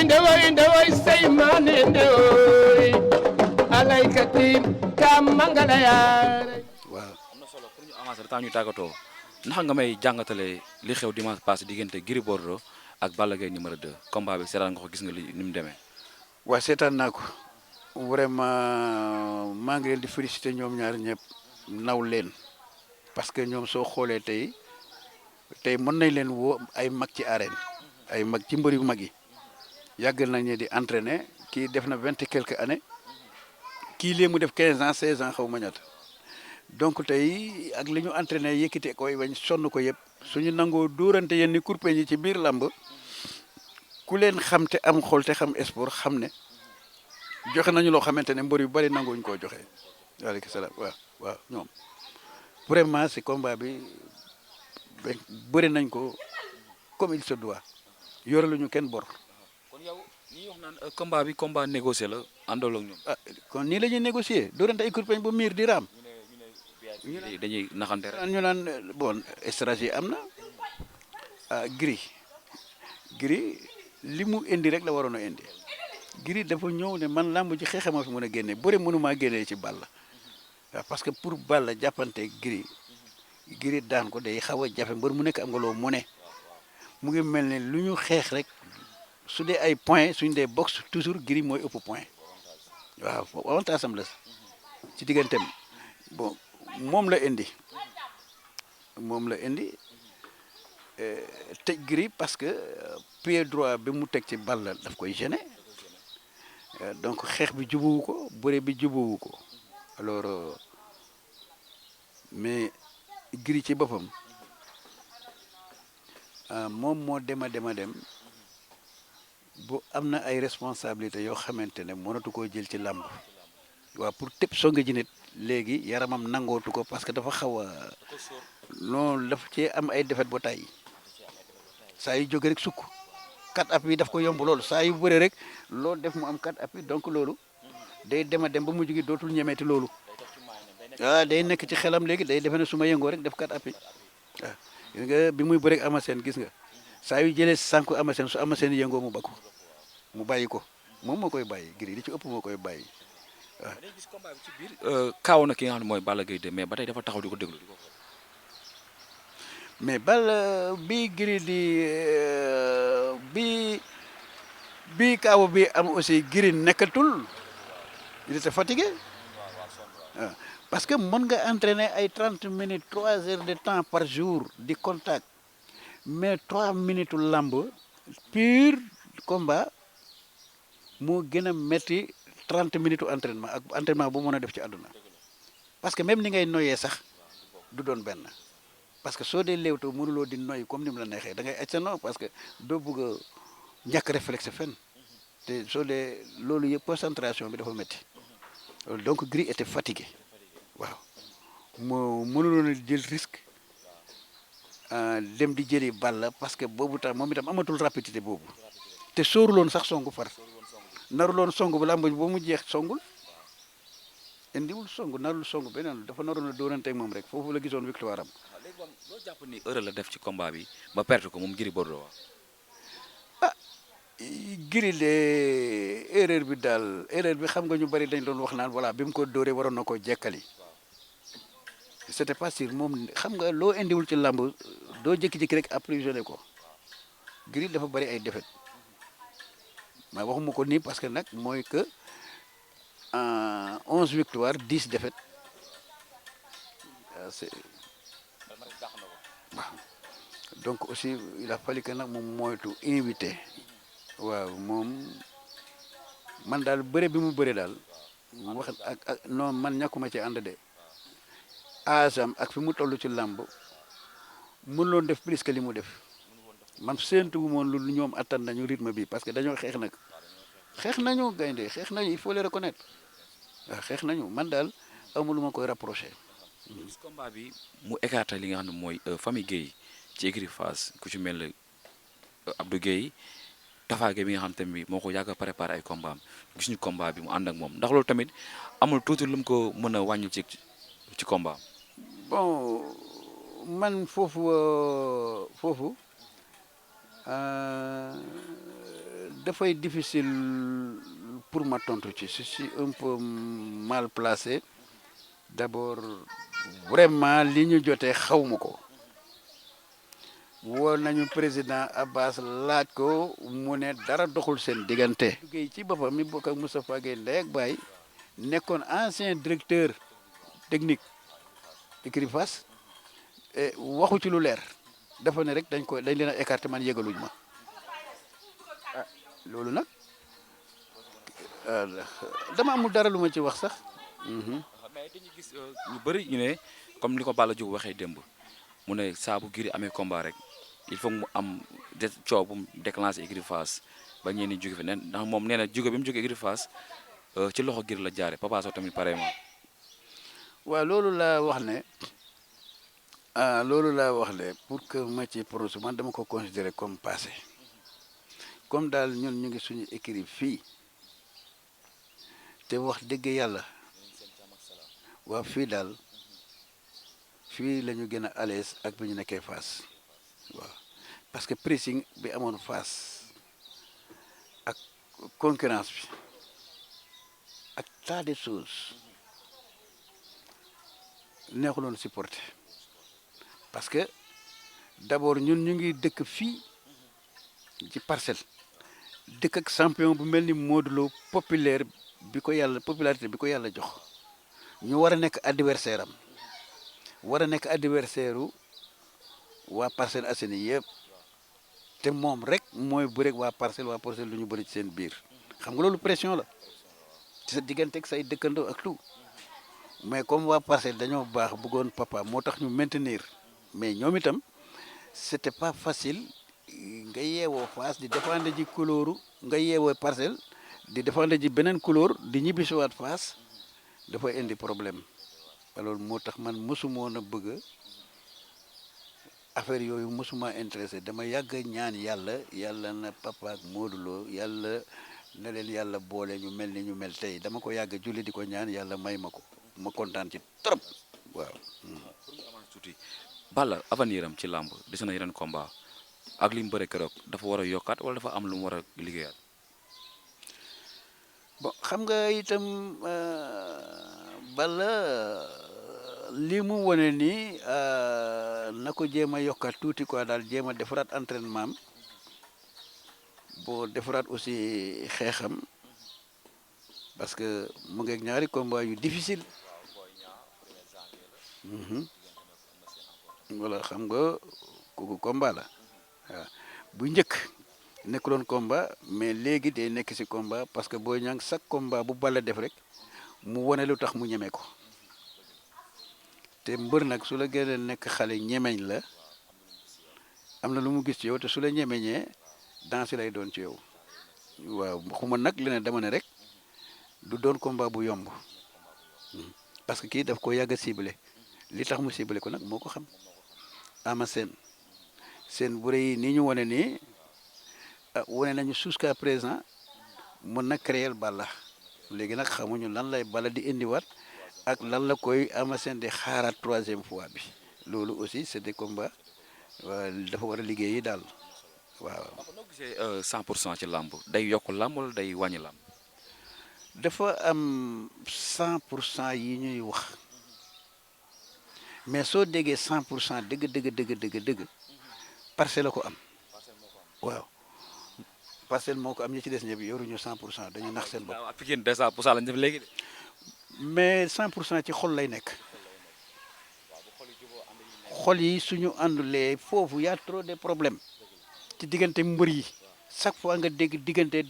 ndewoy say mane ndewoy alaykati kam mangala yaare waaw am na solo pour ñu avancer temps ñu tàggatoo ndax nga may jàngatale li xew dimanche passé diggante Gris Bordeaux ak Balla Gaye numéro 2 combat bi seetaan nga ko gis nga li ni mu demee. waa seetaan naa ko vraiment maa ngi leen di féliciter ñoom ñaar ñëpp naw leen parce que ñoom soo xoolee tey mën nañ leen woo ay mag ci arène ay mag ci mbër yu mag yi yàgg nañ di entraîner kii def na 20 et quelques années kii léegi mu def 15 ans 16 ans xaw ma ñaata donc tey ak li ñu entraîné yëkkite koy bañ sonn ko yëpp suñu nangoo dóorante yenn kurpeñ yi ci biir làmb ku leen xam te am xol te xam sport xam ne joxe nañu loo xamante ne mbër yu bari nanguwuñ koo joxe waaleykum salaam waaw ñoom vraiment si combat bi bëri nañ ko comme il se doit yore lu ñu kenn bor. kon yow ñi wax naan combat bi combat négocié la àndal ak ñoom. kon nii la ñuy négocier dóorante ay kurpeñ ba miir di raam. dañuy naxante rek. ñu naan bon stratégie am na Gris li mu indi rek la waroon a indi Gris dafa ñëw ne man làmb ji xeexe ma fi mën a génne bëre mënumaa génnee ci Balla waaw parce que pour Balla jàppante Gris daan ko day xaw a jafe mbër mu nekk am nga loo mu ne mu ngi mel ne lu ñu xeex rek su dee ay point suñ dee boxe toujours Gris mooy ëpp point waaw avantage am la ci digganteem bon moom la indi tëj Gris parce que pied droit bi mu teg ci Balla daf koy gêner donc xeex bi jubuwu ko bëre bi jubuwu ko alors mais Gris ci boppam moom moo dem bu am na ay responsabilités yoo xamante ne mënatu koo jël ci làmb waaw pour tëb songe ji nit léegi yaramam nangootu ko parce que dafa xaw a non dafa cee am ay defet ba tàyyi saa yu jóge rek sukk kat app yi daf ko yomb loolu saa yu bëre rek loolu def mu am kat app yi donc loolu day dem ba mujj gi dootul ñemeeti loolu day nekk ci xelam léegi day defe ne su ma yëngoo rek def kat app yi waaw gis nga bi muy bëre Ama Sène gis nga saa yu jëlee sànku Ama Sène su Ama Sène yëngoo mu bakku mu bàyyi ko moom moo koy bàyyi Gris li ci ëpp moo koy bàyyi waaw. dañuy gis combat bi ci biir kaaw na ki nga xam ne mooy Balla Gaye 2 mais ba tey dafa taxaw di ko déglu di ko. mais Balla bi Gris bi kaaw bi am aussi Gris nekkatul il était fatigué waaw parce que mën nga entraîner ay 30 minutes 3 heures de temps par jour di contact mais 3 minutes lamb pur combat moo gën a metti 30 minutes entraînement ak entraînement bu mën a def ci àdduna parce que même ni ngay noyyee sax du doon benn parce que soo dee léewtoo mënuloo di noyyi comme ni mu la neexee da ngay aj sa no parce que doo bëgg a ñàkk réflexe fenn te soo dee loolu yëpp concentration bi dafa métti donc Gris était fatigué waaw moo mënuloon a jël risque dem di jëli Balla parce que boobu tam moom itam amatul rapidité boobu te sóoruloon sax songu far naruloon songu ba làmb ba mu jeex songul indiwul songu narul songu beneen dafa naroon a dóoranteeg moom rek foofu la gisoon victoire am. léegi bon loo jàpp ni erreur la def ci combat bi ba perte ko moom Gris Bordeaux. Gris de erreur bi xam nga ñu bari dañ doon wax naan voilà bi mu ko dóoree waroon na koo jekkali c'était pas sûr moom xam nga loo indiwul ci làmb doo jékki-jékki rek emprisonné ko Gris dafa bari ay défaite mais waxuma ko nii parce que nag mooy que 11 victoires 10 défaites c'est waaw donc aussi il a fallu que nag moom moytu invité waaw moom man daal bëre bi mu bëre daal wax ak non man ñàkkuma ci ànd de asam ak fi mu toll ci làmb mënuloon def plus que li mu def man séentu wu moon lu ñoom attan nañu rythme bi parce que dañoo xeex nañu gaynde xeex nañu il faut les reconnaître waaw xeex nañu man daal amul lu ma koy rapproché. gis combat bi mu écarté li nga xam ne mooy famille Guèye ci écurie Fass ku ci mel ne Abdou Guèye Tafa Guèye bi nga xam tamit moo ko yàgg a préparé ay combat am gis ñu combat bi mu ànd ak moom ndax loolu tamit amul tuuti lu mu ko mën a wàññi ci combat. bon man foofu dafay difficile pour ma tontu ci je suis un peu mal placé d'abord vraiment li ñu jotee xawma ko woo nañu président Abbas laaj ko mu ne dara doxul seen diggante. Guèye ci boppam mi bokk ak Moustapha Guèye ndey ak baay nekkoon ancien directeur technique écurie Fass waxu ci lu leer dafa ne rek dañ leen a écarté man yëgaluñ ma ah loolu nag dama amul dara lu ma ci wax sax. mais dañuy gis ñu bëri ñu ne comme ni ko Balla Diouf waxee démb mu ne saa bu Gris amee combat rek il faut mu am coow bu mu déclenché écurie Fass ba ñeen ñi jóge fi ndax moom nee na jóge bi mu jóge écurie Fass ci loxo Gris la jaare Papa Sow tamit pareillement. waaw loolu laa wax ne pour que ma ci proche man dama ko considérer comme passé comme daal ñun ñu ngi suñu écurie fii te wax dëgg yàlla waaw fii daal fii la ñu gën a à l'aise ak bi ñu nekkee Fass waaw parce que pressing bi amoon Fass ak concurrence bi ak tas de choses neexuloon supporter parce que d'abord ñun ñu ngi dëkk fii ci Parcelles dëkk ak champion bu mel ni Modou Lo populaire bi ko yàlla popularité bi ko yàlla jox ñu war a nekk adversaire am war a nekk adversaire u waa Parcelles Assainies yëpp te moom rek mooy bëreeg waa Parcelles lu ñu bëri ci seen biir xam nga loolu pression la ci sa diggante ak say dëkkandoo ak tout mais comme waa Parcelles dañoo baax bëggoon papa moo tax ñu maintenir mais ñoom itam c'était pas facile nga yeewoo Fass di défendre ji couleur nga yeewoo Parcelles di défendre ji beneen couleur di ñibbisiwaat Fass dafay indi problème loolu moo tax man mosumoon a bëgg affaire yooyu mosuma intéressé dama yàgg ñaan yàlla na papa ak Modou Lo yàlla na leen yàlla boole ñu mel ni ñu mel tey dama ko yàgg julli di ko ñaan yàlla may ma ko ma kontaan ci trop waaw. pour ñu avancer tuuti Balla avenir am ci làmb des na yeneen combat ak li mu bëre keroog dafa war a yokkaat wala dafa am lu mu war a liggéeyaat. bon xam nga itam Balla li mu wane nii na ko jéem a yokkaat tuuti quoi daal jéem a defaraat entraînement am boo defaraat aussi xeexam parce que mu ngeeg ñaari combat yu difficile voilà xam nga kooku combat la waaw bu njëkk nekkuloon combat mais léegi day nekk ci combat parce que Boy Niang chaque combat bu Balla def rek mu wane lu tax mu ñeme ko te mbër nag su la gënee nekk xale ñemeñ la am na lu mu gis ci yow te su la ñemeñee danse lay doon ci yow waaw xuma nag leneen dama ne rek du doon combat bu yomb parce que kii daf ko yàgg a ciblé li tax mu ciblé ko nag moo ko xam ama seen bëre yi nii ñu wane nii wane nañu jusqu'à présent mën na créer Balla léegi nag xamuñu lan lay Balla di indiwaat ak lan la koy ama seen di xaaraat troisième fois bi loolu aussi c'est des combats dafa war a liggéey yi daal waaw. noo gisee 100% ci làmb day yokk làmb wala day wàññi làmb. dafa am 100% yi ñuy wax mais soo déggee 100% dëgg Parcelles la ko am waaw Parcelles moo ko am ñi ci des ñëpp yoruñu 100% dañu nax seen bopp. waaw Pikine 200% lañ def léegi de. mais 100% ci xol lay nekk xol yi suñu àndulee foofu y a trop de problèmes ci diggante mbër yi chaque fois nga dégg diggante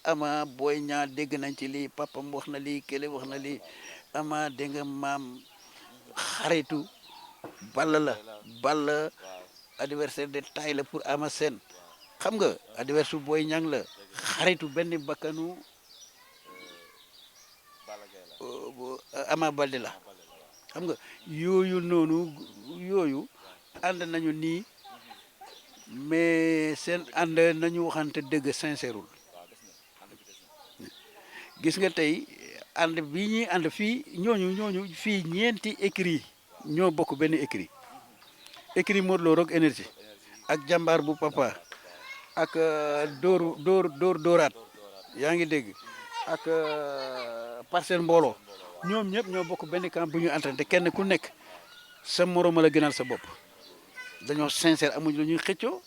Ama Boy Niang dégg nañ ci lii papam wax na lii kële wax na lii Ama dégg nga maam xaritu Balla adversaire de taille la pour Ama Sène xam nga adversaire Boy Niang la xaritu benn bakkanu Ama Baldé la xam nga yooyu noonu yooyu ànd nañu nii mais seen ànd nañu waxante dëgg sincèreul gis nga tey ànd bi ñuy ànd fii ñooñu fii ñeenti écrit ñoo bokk benn écrit Modou Lo Rock énergie ak jàmbaar bu papa ak dóoraat yaa ngi dégg ak parcelle mbooloo ñoom ñëpp ñoo bokk benn camp bu ñu entraîné te kenn ku nekk sa morom la gënal sa bopp dañoo sincère amuñu lu ñuy xëccoo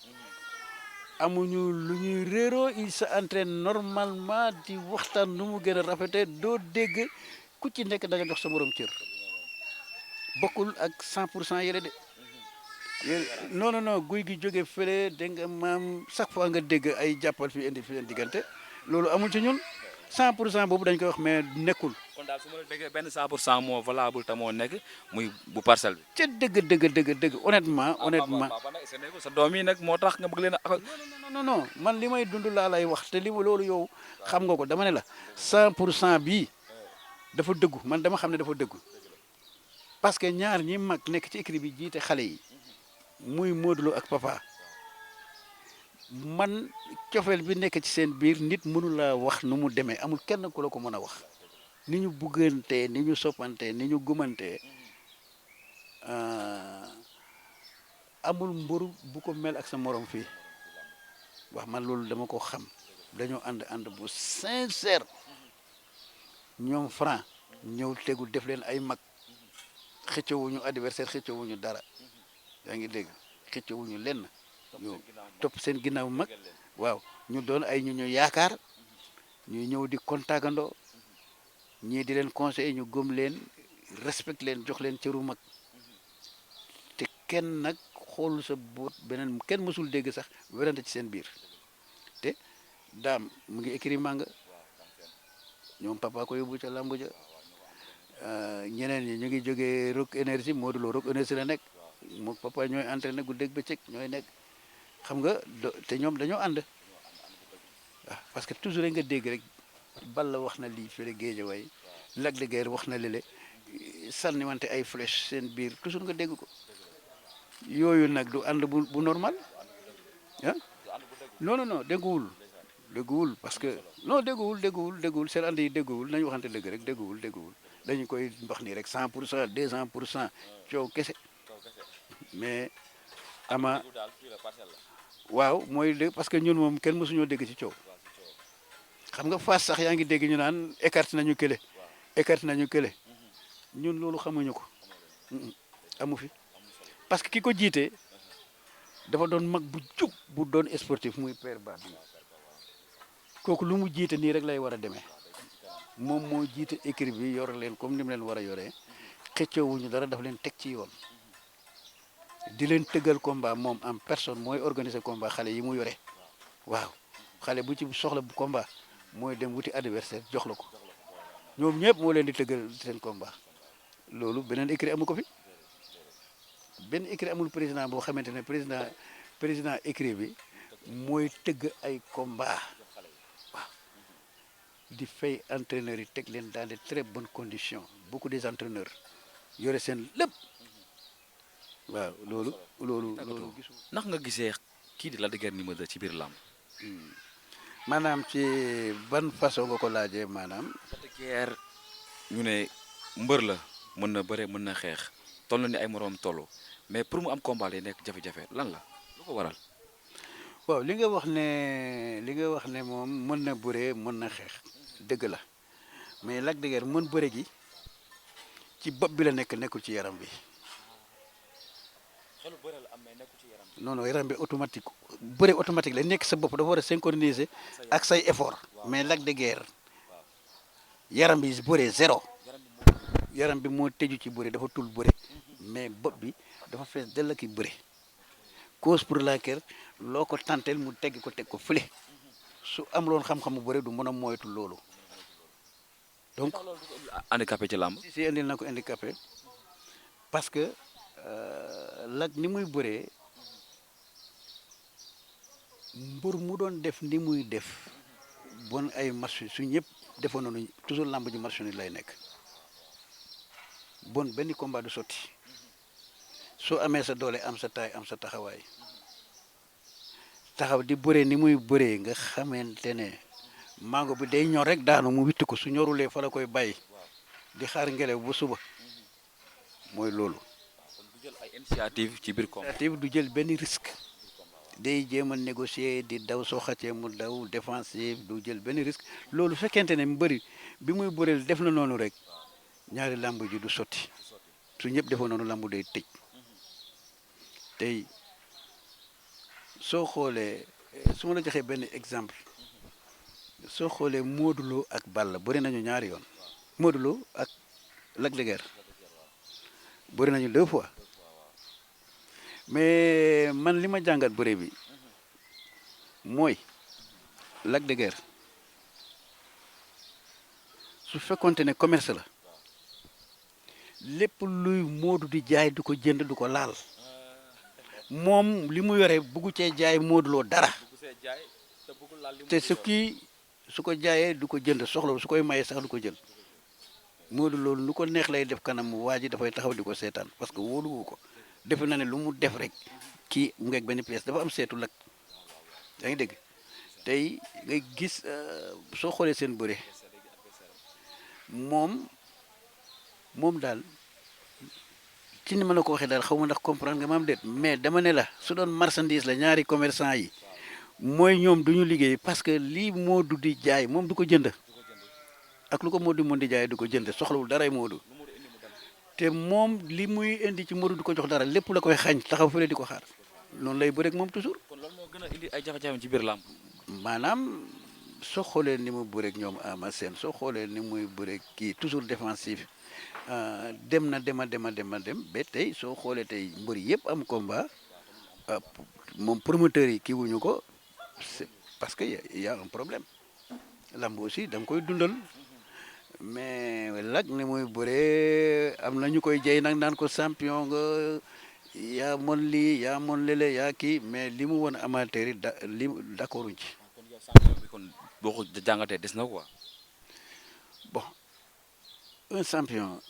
amuñu lu ñuy réeroo il se entraîne normalement di waxtaan nu mu gën a rafetee doo dégg ku ci nekk da nga jox sa morom cër bokkul ak 100% yële de non non non guy gi jóge fële dégg nga maam chaque fois nga dégg ay jàppal fi indi fi leen diggante loolu amul ci ñun 100% boobu dañ koy wax mais nekkul. kon daal su ma la déggee benn 100% moo valable te moo nekk muy bu parcelle bi. ca dëgg honnêtement. papa nag est-ce que sa doom yi nag moo tax nga bëgg leen a. non man li may dund laa lay wax te li ma loolu yow xam nga ko dama ne la 100% bii dafa dëggu man dama xam ne dafa dëggu parce que ñaar ñi mag nekk ci écrit bi jiite xale yi muy Modou Lo ak papa man cofeel bi nekk ci seen biir nit mënu la wax nu mu demee amul kenn ku la ko mën a wax ni ñu buggantee ni ñu soppantee ni ñu gumantee amul mburu bu ko mel ak sa morom fii wax man loolu dama ko xam dañoo ànd bu sincère ñoom Franc ñëw tegu def leen ay mag xëccewuñu adversaire xëccewuñu dara yaa ngi dégg xëccewuñu lenn ñu topp seen ginnaaw mag waaw ñu doon ay ñu yaakaar ñuy ñëw di kontaagandoo ñii di leen conseiller ñu gëm leen respecte leen jox leen cëru mag te kenn nag xool sa boot beneen kenn mësul dégg sax werante ci seen biir te daam mu ngi écrit manga ñoom papa ko yóbbu ca lamb ja ñeneen ñi ñu ngi jógee Rock Énergie Modou Lo Rock Énergie la nekk moom papa ñooy entraîné guddeeg bëccëg ñooy nekk xam nga te ñoom dañoo ànd waaw parce que toujours rek nga dégg rek Balla wax na lii fële Guédiawaye Lac de Guiers wax na lële sànniwante ay flèche seen biir toujours nga dégg ko yooyu nag du ànd bu normal ah non dégguwul parce que non dégguwul seen ànd yi dégguwul nañu waxante dëgg rek dégguwul dañu koy mbax nii rek 100% 200% coow kese mais ama waaw mooy dégg parce que ñun moom kenn mësuñoo dégg ci coow xam nga Fass sax yaa ngi dégg ñu naan écarté nañu kële ñun loolu xamuñu ko amu fi parce que ki ko jiite dafa doon mag bu jub bu doon sportif muy père ba bi kooku lu mu jiite nii rek lay war a demee moom moo jiite écrit bi yor leen comme ni mu leen war a yoree xëccoowuñu dara daf leen teg ci yoon di leen tëggal combat moom en personne mooy organiser combat xale yi mu yore waaw xale bu ci soxla bu combat mooy dem wuti adversaire jox la ko ñoom ñëpp moo leen di tëggal seen combat loolu beneen écrit amu ko fi benn écrit amul président boo xamante ne président écrit bi mooy tëgg ay combat waaw di fay entraîneurs yi teg leen dans de très bonnes conditions beaucoup des entraîneurs yore seen lépp waaw loolu gisu ndax nga gisee kii di Lac de Guiers numéro 2 ci biir làmb maanaam ci ban façon nga ko laajee maanaam Lac de Guiers ñu ne mbër la mën na bëre mën na xeex toll na ni ay moroom tollu mais pour mu am combat lay nekk jafe-jafe lan la lu ko waral waaw li nga wax ne moom mën na bëree mën na xeex dëgg la mais Lac de Guiers mën bëre gi ci bopp bi la nekkul ci yaram bi xelu bëre la am mais nekkul ci yaram non yaram bi automatique bëre automatique la nekk sa bopp dafa war a synchroniser ak say effort mais Lac de Guiers yaram bi bëre zéro yaram bi moo tëju ci bëre dafa tul bëre mais bopp bi dafa fees dell ki bëre cause pour laquelle loo ko tanteel mu teg ko fële su amuloon xam-xamu bëre du mën a moytu loolu donc handicapé ci làmb si indil na ko handicapé parce que Lac ni muy bëree mbër mu doon def ni muy def bon ay match su ñëpp defoon nañu toujours làmb ji match ni lay nekk bon benn combat du sotti soo amee sa doole am sa taay am sa taxawaay taxaw di bëree ni muy bëree nga xamante ne mango bi day ñor rek daanu mu witti ko su ñorulee fa la koy bàyyi di xaar ngelaw ba suba mooy loolu. du jël ay initiative ci biir combat initiative du jël benn risque day jéem a négocier di daw soo xàccee mu daw défensif du jël benn risque loolu fekkente ne mbëri bi muy bëreel def na noonu rek ñaari làmb ji du sotti su ñëpp defoon noonu làmb day tëj tey soo xoolee su ma la joxee benn exemple soo xoolee Modou Lo ak Balla bëri nañu ñaari yoon Modou Lo ak Lac de Guiers bëri nañu 2 fois mais man li ma jàngat bëre bi mooy Lac de Guiers su fekkonte ne commerce la lépp luy Modou di jaay du ko jënd du ko laal moom li mu yore buggu cee jaay Modou Lo dara te su ko jaayee du ko jënd soxla su koy mayee sax du ko jël Modou Lo lu ko neex lay def kanam waa ji dafay taxaw di ko seetaan parce que wóoluwu ko defe na ne lu mu def rek kii mu ngeeg benn pièce dafa am seetu Lac yaa ngi dégg tey ngay gis soo xoolee seen bëre moom daal ci ni ma la ko waxee daal xaw ma ndax comprendre nga maam déet mais dama ne la su doon marchandise la ñaari commerçant yi mooy ñoom du ñu liggéey parce que lii Modou di jaay moom du ko jënd ak lu ko Modou mën di jaay du ko jënd soxlawul daray Modou te moom li muy indi ci Modou du ko jox dara lépp la koy xañ taxaw fële di ko xaar noonu lay bëreeg moom toujours. kon loolu moo gën a indi ay jafe-jafe ci biir làmb. maanaam soo xoolee ni mu bëreeg ñoom Ama Sène soo xoolee ni muy bëreeg kii toujours défensif dem na dem ba tey soo xoolee tey mbër yëpp am combat moom promoteur yi kii wuñu ko c'est parce que y a un problème lamb aussi da nga koy dundal mais Lac ni muy bëree am na ñu koy jey nag naan ko champion nga yaa mën lii yaa mën lele yaa kii mais li mu woon amateur yi li d'accorduñ ci. kon yow champion bi kon boo ko jàngatee des na quoi. bon un champion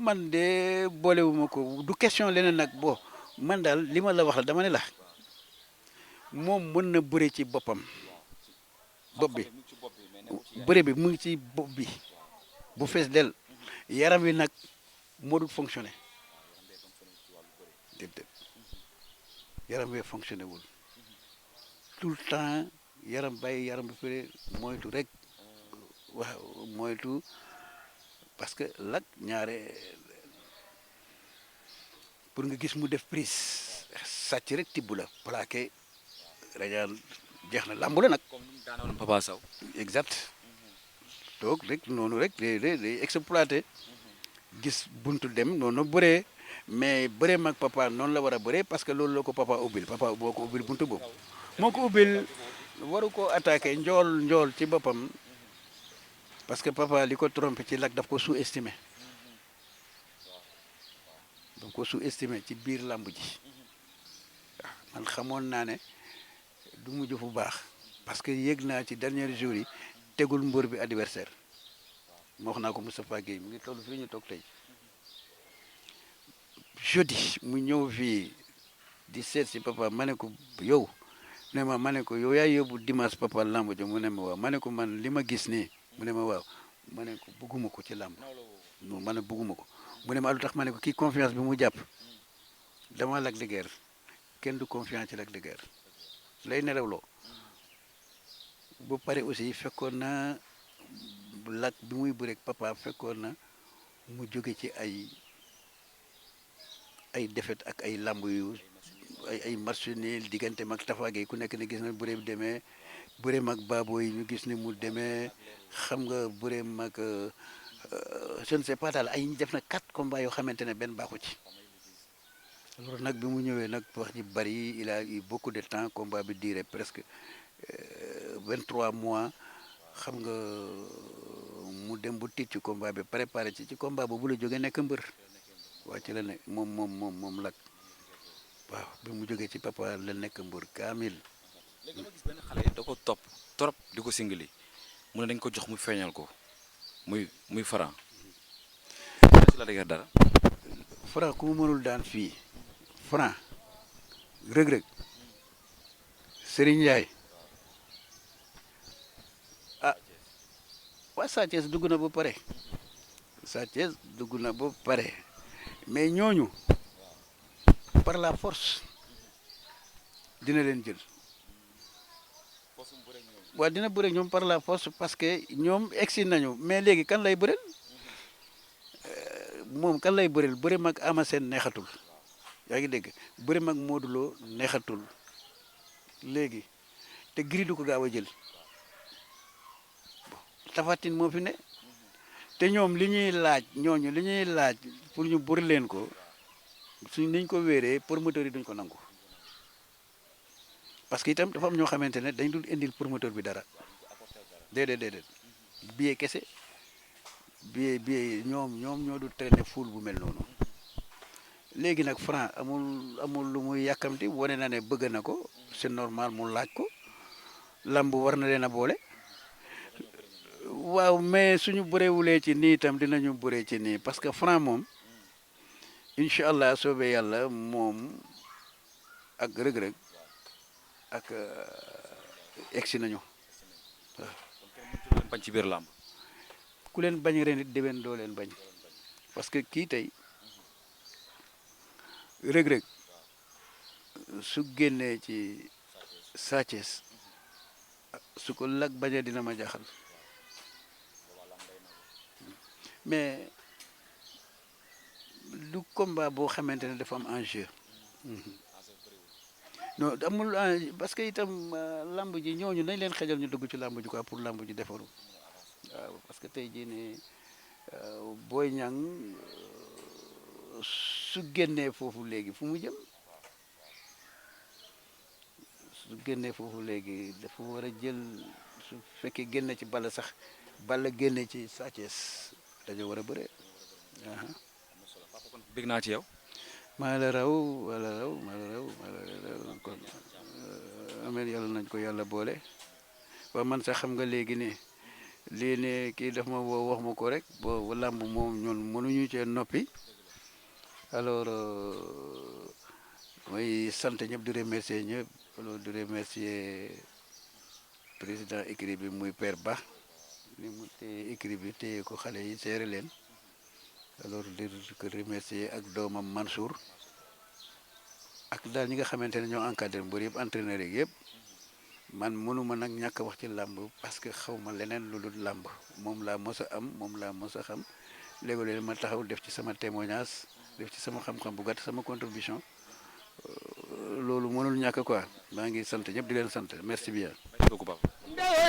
man de boolewuma ko du question leneen nag bo man daal li ma la wax la dama ne la moom mën na bëre ci boppam bopp bi bëre bi mu ngi ci bopp bi bu fees del yaram wi nag moo dul fonctionné déedéet yaram wi fonctionné wul tout le temps yaram bàyyi yaram bi fële moytu rek waaw moytu parce que Lac ñaare pour nga gis mu def prise sàcc rek tibb la plaqué rajaan jeex na lamb la nag. comme ni mu daanoon Papa Sow. exact donc rek noonu rek day exploité gis buntu dem noonu bëree mais bëree mag papa noonu la war a bëree parce que loolu la ko papa ubbil papa boo ko ubbil buntu boobu moo ko ubbil waru ko attaqué njool ci boppam parce que papa li ko trompé ci Lac daf ko sous-estimé ci biir làmb ji waaw man xamoon naa ne du mujj fu baax parce que yéeg naa ci dernier jour yi tegul mbër bi adversaire ma wax naa ko Moustapha Guèye mu ngi toll fii ñu toog tey jeudi mu ñëw fii di seet si papa ma ne ko yow ne ma ne ko yow yaa yóbbu dimanche papa làmb jo mu ne ma waaw ma ne ko man li ma gis nii mu ne ma waaw ma ne ko bëgguma ko ci làmb non ma ne bëgguma ko mu ne ma lu tax ma ne ko kii confiance bi mu jàpp dama Lac de Guiers kenn du confiance ci Lac de Guiers lay nelawloo bu pare aussi fekkoon na Lac bi muy bëreeg papa fekkoon na mu jóge ci ay défaite ak ay làmb yu ay match nul diggante mag Tafa Gueye ku nekk ne gis na bëre bi demee bëre mag baabo yi ñu gis ni mu demee xam nga bëre mag je ne sais pas daal ay def na 4 combats yoo xamante ne benn baaxu ci alors nag bi mu ñëwee nag wax ji bari il a eu beaucoup de temps combat bi duré presque 23 mois xam nga mu dem bu tiit ci combat bi préparé ci combat boobu la jógee nekk mbër waa ci la ne moom Lac waaw bi mu jógee ci papa la nekk mbër kaamil. léegi dama gis benn xale da ko topp trop di ko singali mu ne dañ ko jox mu feeñal ko muy Franc ci la dëgër dara. Franc ku mu mënul daan fii Franc Reug-Reug Serigne Ndiaye waa Sa Thiès dugg na ba pare Sa Thiès dugg na ba pare mais ñooñu par la force dina leen jël waaw dina bëre ñoom par la force parce que ñoom egsi nañu mais léegi kan lay bëreel moom kan lay bëreel bëre mag Ama Sène neexatul yaa ngi dégg bëre mag Modou Lo neexatul léegi te Gris du ko gaaw a jël Tapha Tine moo fi ne te ñoom li ñuy laaj ñooñu li ñuy laaj pour ñu bëri leen ko suñ niñ ko wéeree promoteur yi duñ ko nangu parce que itam dafa am ñoo xamante ne dañ dul indil promoteur bi dara déedéet billet kese billet ñoom ñoo dul traîner foule bu mel noonu léegi nag Franc amul lu muy yàkkamti wane na ne bëgg na ko c'est normal mu laaj ko lamb war na leen a boole waaw mais suñu bëreewulee ci nii itam dinañu bëree ci nii parce que Franc moom incha allah soobee yàlla moom ak rëg-rëg ak egsi nañu bañ ci biir làmb ku leen bañ ren it déwén doo leen bañ parce que kii tey rëg-rëg su génnee ci Sa Thiès su ko lag bañee dina ma jaxal mais du combat boo xamante ne dafa am enjeu non amul parce que itam lamb ji ñooñu nañ leen xejal ñu dugg ci lamb ji quoi pour lamb ji defaru waaw parce que tey jii ne Boy Niang su génnee foofu léegi fu mu jëm su génnee foofu léegi dafa war a jël su fekkee génne ci Balla sax Balla génne ci Sa Thiès dañoo war a bëre. bég naa ci yow. maa la raw kon amee yàlla nañ ko yàlla boole waaw man sax xam nga léegi ne lii ne kii daf ma woo wax ma ko rek boo làmb moom ñun mënuñu cee noppi alors mooy sant ñëpp di remercier ñëpp alors di remercier président écurie bi muy Père Ba ni mu téye écurie bi téye ko xale yi seere leen alors di ko remercier ak doomam Mansour ak daal ñi nga xamante ne ñoo encadré mbër yëpp entraîneur yi yëpp man mënuma nag ñàkk wax ci làmb parce que xaw ma leneen lu dul làmb moom laa mos a am moom laa mos a xam léegi ma taxaw def ci sama témoignage def ci sama xam-xam bu gàtt sama contribution loolu mënul ñàkk quoi maa ngi sant ñëpp di leen sant merci bien.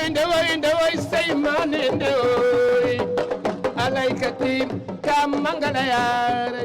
ndewoy say maane ndewoy alaykati ka mangala yaara